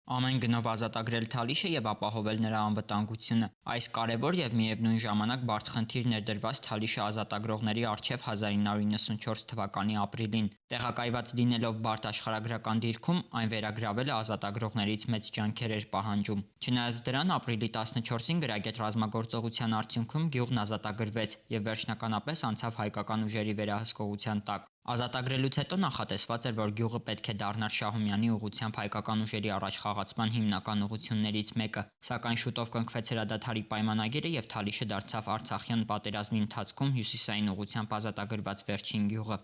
Ամեն գնով ազատագրել Թալիշը եւ ապահովել նրա անվտանգությունը։ Այս կարևոր եւ միևնույն ժամանակ բարդ խնդիր ներդրված Թալիշը ազատագրողների առջև 1994 թվականի ապրիլին։ Տեղակայված լինելով բարդ աշխարհագրական դիրքում, այն վերագրավելը ազատագրողներից մեծ ջանքեր էր պահանջում։ Չնայած դրան, ապրիլի 14-ին գրագետ ռազմագործողության արդյունքում գյուղն ազատագրվեց եւ վերջնականապես անցավ հայկական ուժերի վերահսկողության տակ։ Ազատագրելուց հետո նախատեսված էր, որ գյուղը պետք է դառնար Շահումյանի ուղղությամբ հայկական ուժերի առաջխաղացման հիմնական ուղղություններից մեկը, սակայն շուտով կնքվեց հրադադարի պայմանագիրը եւ Թալիշը դարձավ Արցախյան պատերազմի ընթացքում հյուսիսային ուղղությամբ ազատագրված վերջին գյուղը։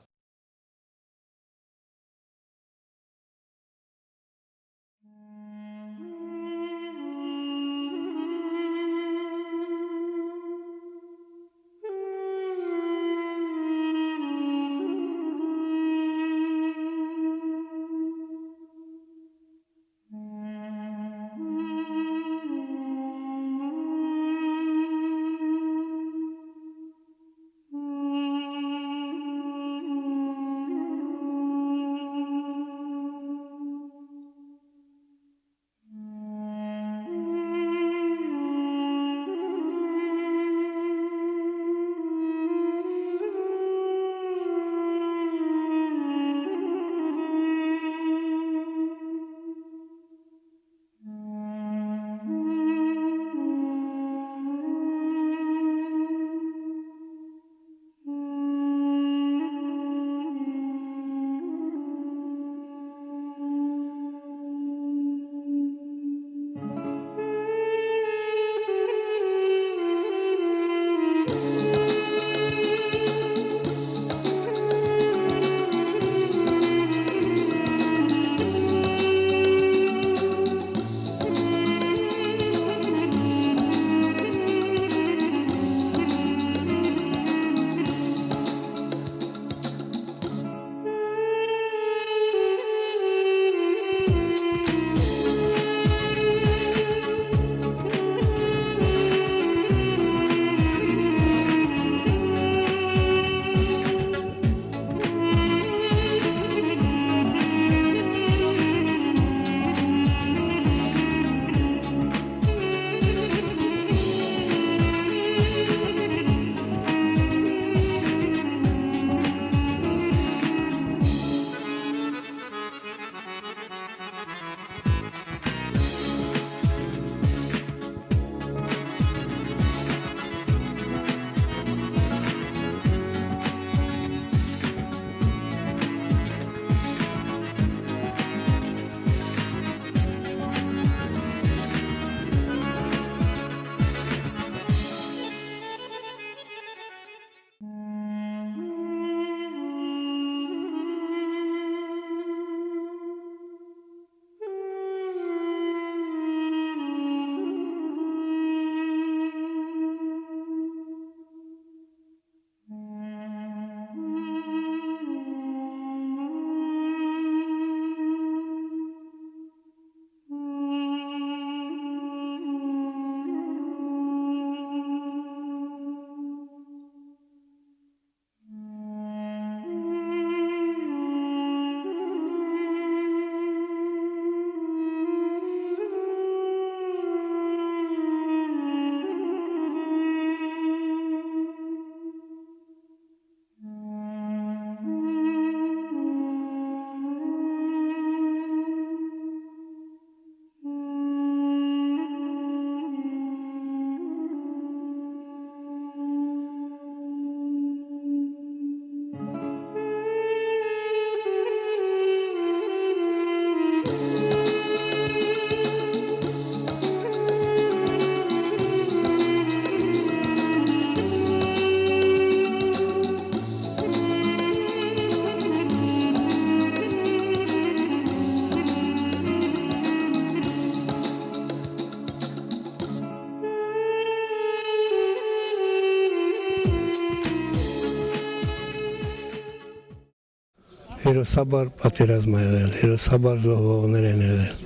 Հերոսաբար պատերազմ է եղել, հերոսաբար զոհվողներ են եղել,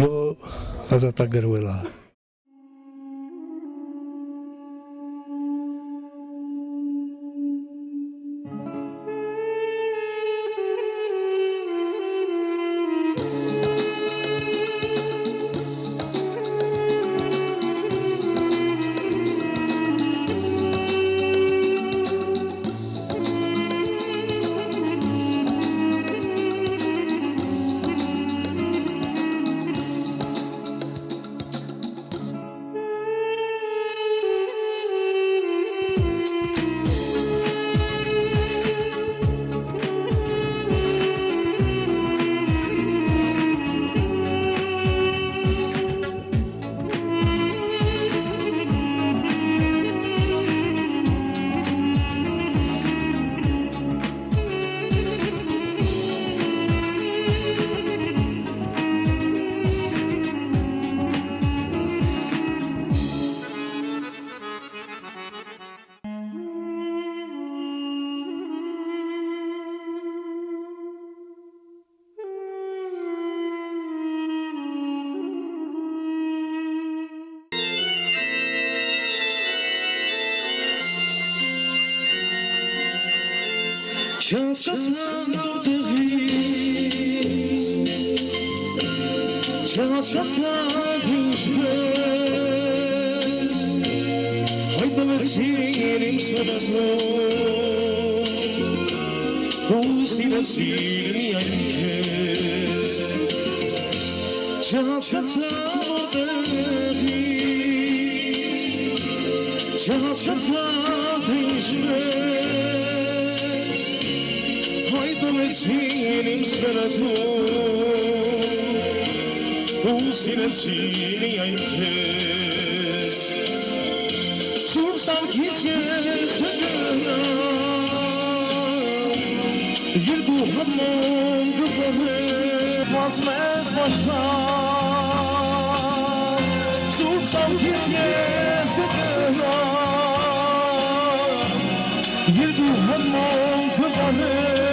նո ազատագրվել է։ Չհասկացան չհասկացան ինչպես հայտնվեցին իմ սրտում ու սիրեցին միայն քեզ չհասկացան որտեղից չհասկացան ինչպես հայտնվեցին իմ սրտում ու սիրեցին միայն քեզ Սուրբ սարքիս ես կգնամ երկու համոն գվարես վասմես մաշտան Սուրբ սարքիս ես կգնամ երկու համոն գվարես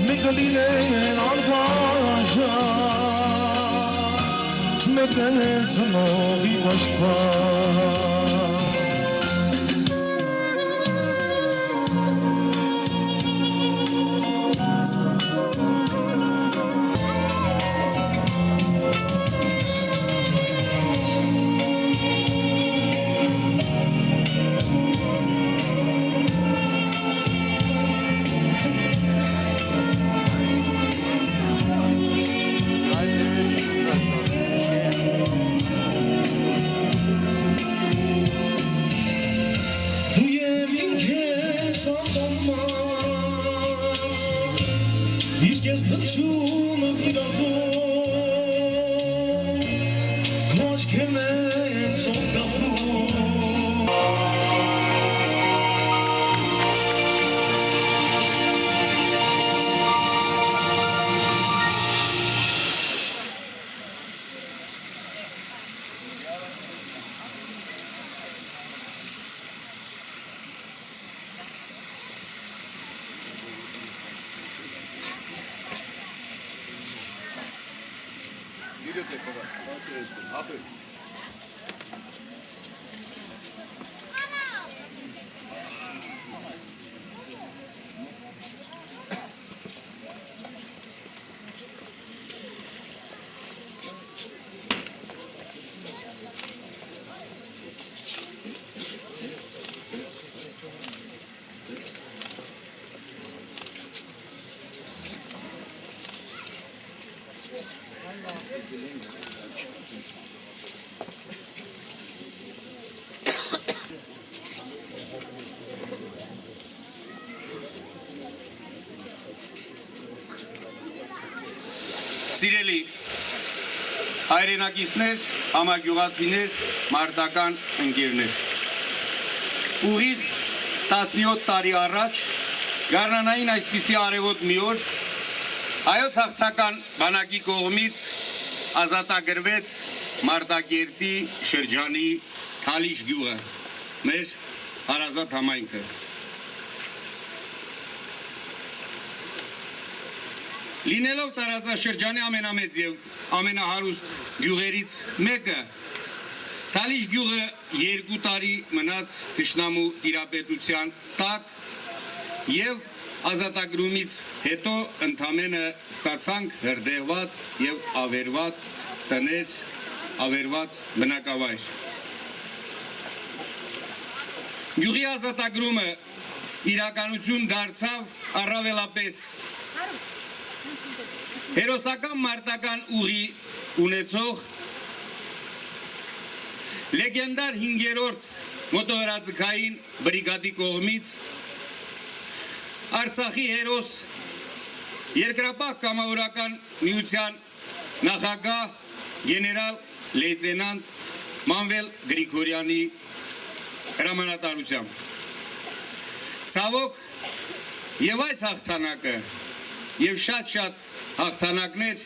մեկը լինեն անվաժան մեկն էլ ծնողի պաշտպան Իսկ ես թրջում վիրավոր Քոչքերն են ծով գավում Սիրելի հայրենակիցներ, համագյուղացիներ, մարտական ընկերներ։ Ուղիղ 17 տարի առաջ գարնանային այսպիսի արևոտ մի օր հայոց հաղթական բանակի կողմից ազատագրվեց Մարտակերտի շրջանի Թալիշ գյուղը, մեր հարազատ համայնքը։ Լինելով տարածաշրջանի ամենամեծ և ամենահարուստ գյուղերից մեկը, Թալիշ գյուղը 2 տարի մնաց թշնամու տիրապետության տակ և ազատագրումից հետո ընդամենը ստացանք հրդեհված և ավերված տներ, ավերված բնակավայր։ Գյուղի ազատագրումը իրականություն դարձավ առավելապես հերոսական մարտական ուղի ունեցող լեգենդար 5-րդ մոտոհրաձգային բրիգադի կողմից Արցախի հերոս երկրապահ կամավորական միության նախագահ գեներալ լեյտենանտ Մանվել Գրիգորյանի հրամանատարությամբ։ Ցավոք եւ այս հաղթանակը եւ շատ հաղթանակներ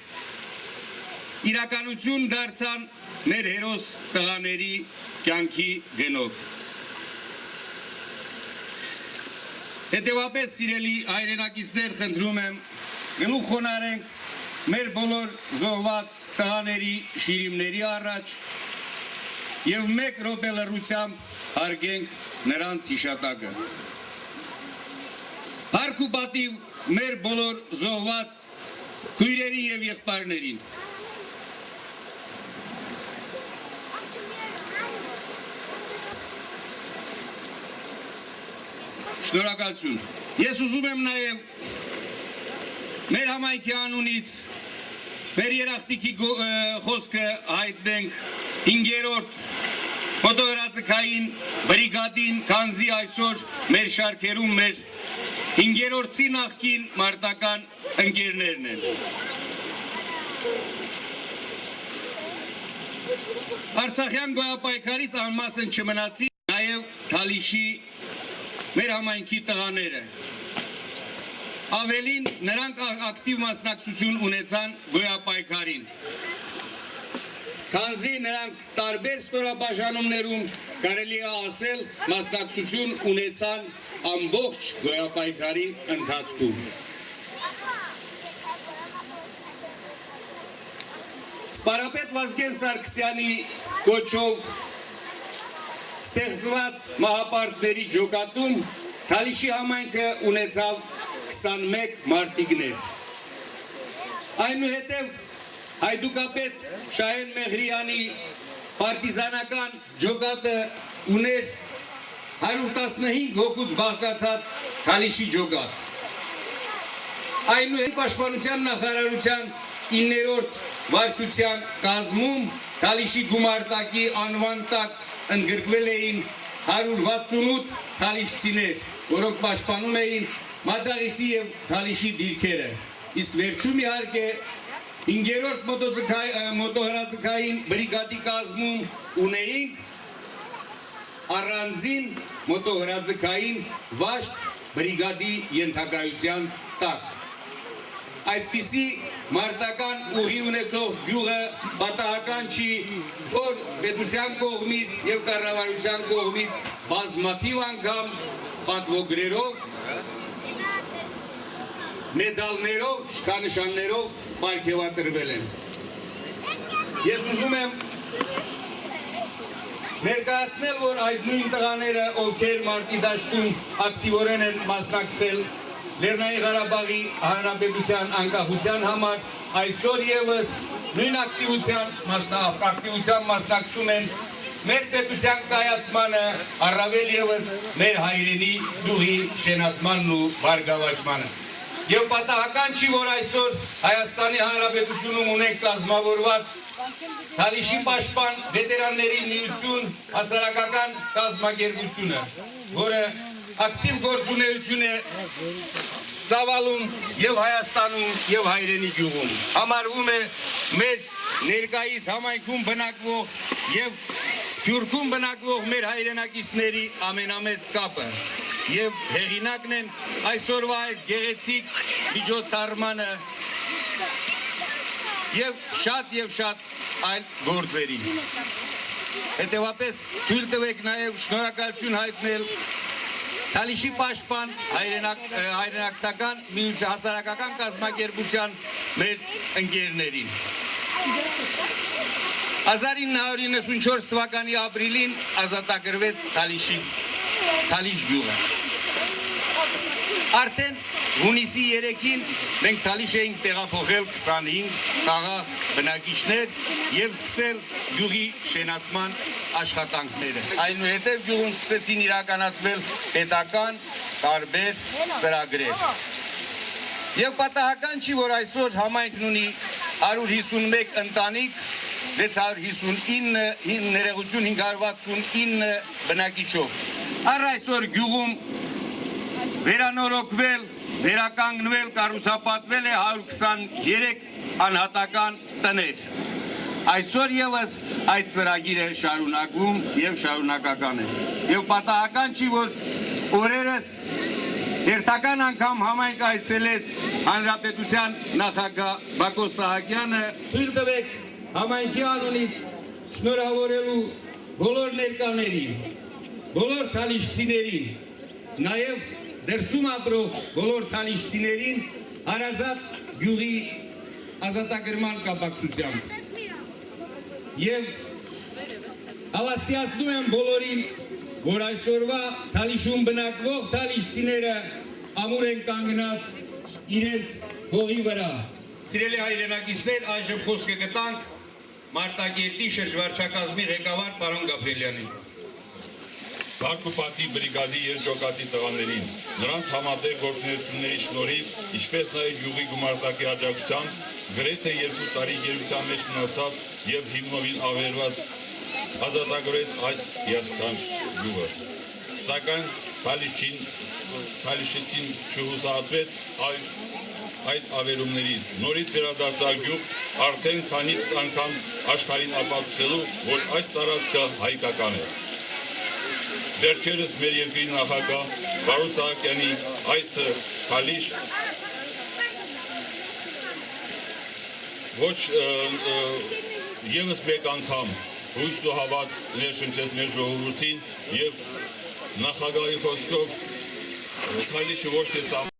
իրականություն դարձան մեր հերոս տղաների կյանքի գնով։ Հետևապես սիրելի հայրենակիցներ, խնդրում եմ գլուխ խոնարհենք մեր բոլոր զոհված տղաների շիրիմների առաջ եւ 1 րոպե լռությամբ հարգենք նրանց հիշատակը։ Փառք ու պատիվ մեր բոլոր զոհված քույրերին եւ եղբայրներին։ Շնորհակալություն։ Ես ուզում եմ նաև մեր համայնքի անունից մեր երախտիկի խոսքը հայտնենք 5-րդ մոտոհրաձգային բրիգադին, քանզի այսօր մեր շարքերում մեր 5-րդի նախկին մարտական ընկերներն են։ Արցախյան գոյապայքարից անմասն չմնացի նաև Թալիշի մեր համայնքի տղաները։ Ավելին նրանք ակտիվ մասնակցություն ունեցան գոյապայքարին։ Քանզի նրանք տարբեր ստորաբաժանումներում կարելի է ասել մասնակցություն ունեցան ամբողջ գոյապայքարի ընթացքում։ Սպարապետ Վազգեն Սարգսյանի կոչով ստեղծված մահապարտների ջոկատում Թալիշի համայնքը ունեցավ 21 մարտիկներ։ Այնուհետև հայդուկապետ Շահեն Մեհրյանի պարտիզանական ջոկատը ուներ 115 հոգուց բաղկացած Թալիշի ջոկատ։ Այնուհետև Պաշտպանության նախարարության 9-րդ վարչության կազմում Թալիշի գումարտակի անվան տակ ընդգրկվել էին 168 թալիշցիներ, որոնք պաշտպանում էին Մադաղիսի և Թալիշի դիրքերը։ Իսկ վերջում իհարկե 5-րդ մոտոհրաձգային բրիգադի կազմում ունեինք առանձին մոտոհրաձգային վաշտ բրիգադի ենթակայության տակ։ Այդպիսի մարտական ուղի ունեցող գյուղը պատահական չի, որ պետության կողմից և կառավարության կողմից բազմաթիվ անգամ պատվոգրերով, մեդալներով, շքանշաններով պարգևատրվել են։ Ես ուզում եմ ներկայացնել, որ այդ նույն տղաները, ովքեր մարտի դաշտում ակտիվորեն են մասնակցել Լեռնային Ղարաբաղի Հանրապետության անկախության համար, այսօր ևս նույն ակտիվության մասնակցում են մեր պետության կայացմանը, առավել ևս մեր հայրենի գյուղի շենացմանն ու բարգավաճմանը։ Եվ պատահական չի, որ այսօր Հայաստանի Հանրապետությունում ունենք կազմավորված Թալիշի պաշտպան վետերանների միություն հասարակական կազմակերպությունը, որը ակտիվ գործունեություն է ծավալում և Հայաստանում և հայրենի գյուղում։ Համարվում է մեր ներկայիս համայնքում բնակվող և Սփյուռքում բնակվող մեր հայրենակիցների ամենամեծ կապը և հեղինակն են այսօրվա այս գեղեցիկ միջոցառմանը և շատ այլ գործերի։ Հետևապես թույլ տվեք նաև շնորհակալություն հայտնել Թալիշի պաշտպան հայրենակցական հասարակական կազմակերպության մեր ընկերներին։ 1994 թվականի ապրիլին ազատագրվեց Թալիշ գյուղը։ Արդեն հունիսի 3-ին մենք Թալիշ էինք տեղափոխել 25 խաղաղ բնակիչներ և սկսել գյուղի շենացման աշխատանքները։ Այնուհետև գյուղում սկսեցին իրականացվել պետական տարբեր ծրագրեր։ Եվ պատահական չի, որ այսօր համայնքն ունի 151 ընտանիք, 659 ներեգություն 569 բնակիչով։ Առ այսօր գյուղում վերանորոգվել, վերականգնվել, կառուցապատվել է 123 անհատական տներ։ Այսօր ևս այդ ծրագիրը շարունակվում և շարունակական է։ Եվ պատահական չի, որ օրերս հերթական անգամ համայնք այցելեց Հանրապետության նախագահ Բակո Սահակյանը, թույլ տվեք համայնքի անունից շնորհավորելու բոլոր ներկաներին, բոլոր թալիշցիներին, նաև դրսում ապրող բոլոր թալիշցիներին հարազատ գյուղի ազատագրման կապակցությամբ։ Եվ հավաստիացնում եմ բոլորին, որ այսօրվա Թալիշում բնակվող թալիշցիները ամուր են կանգնած իրենց հողի վրա։ Սիրելի հայրենակիցներ, այժմ խոսքը կտանք Մարտակերտի շրջվարչակազմի ղեկավար պարոն Գաբրիելյանին։ Կարգուպատի բրիգադի երջոկատի տղաներին, նրանց համատեղ գործունեությունների շնորհիվ, ինչպես նաև յուղի գումարտակի աջակցությամբ, գրեթե 2 տարի գերության մեջ մնացած եւ հիմնովին ավերված ազատագրեց այս հիասքանչ յուղը։ Սակայն Թալիշեցին չհուսահատվեց այդ ավերումներից։ Նորից վերադարձավ գյուղ արդեն քանից անգամ աշխարհին ապացուցելու, որ այս տարածքը հայկական է։ Վերջերս մեր երկրի նախագահ Վարուժ Սահակյանի այցը Թալիշ ոչ եւս մեկ անգամ հույս ու հավատ ներշնչեց մեր ժողովրդին եւ նախագահի խոսքով Թալիշը ոչ թե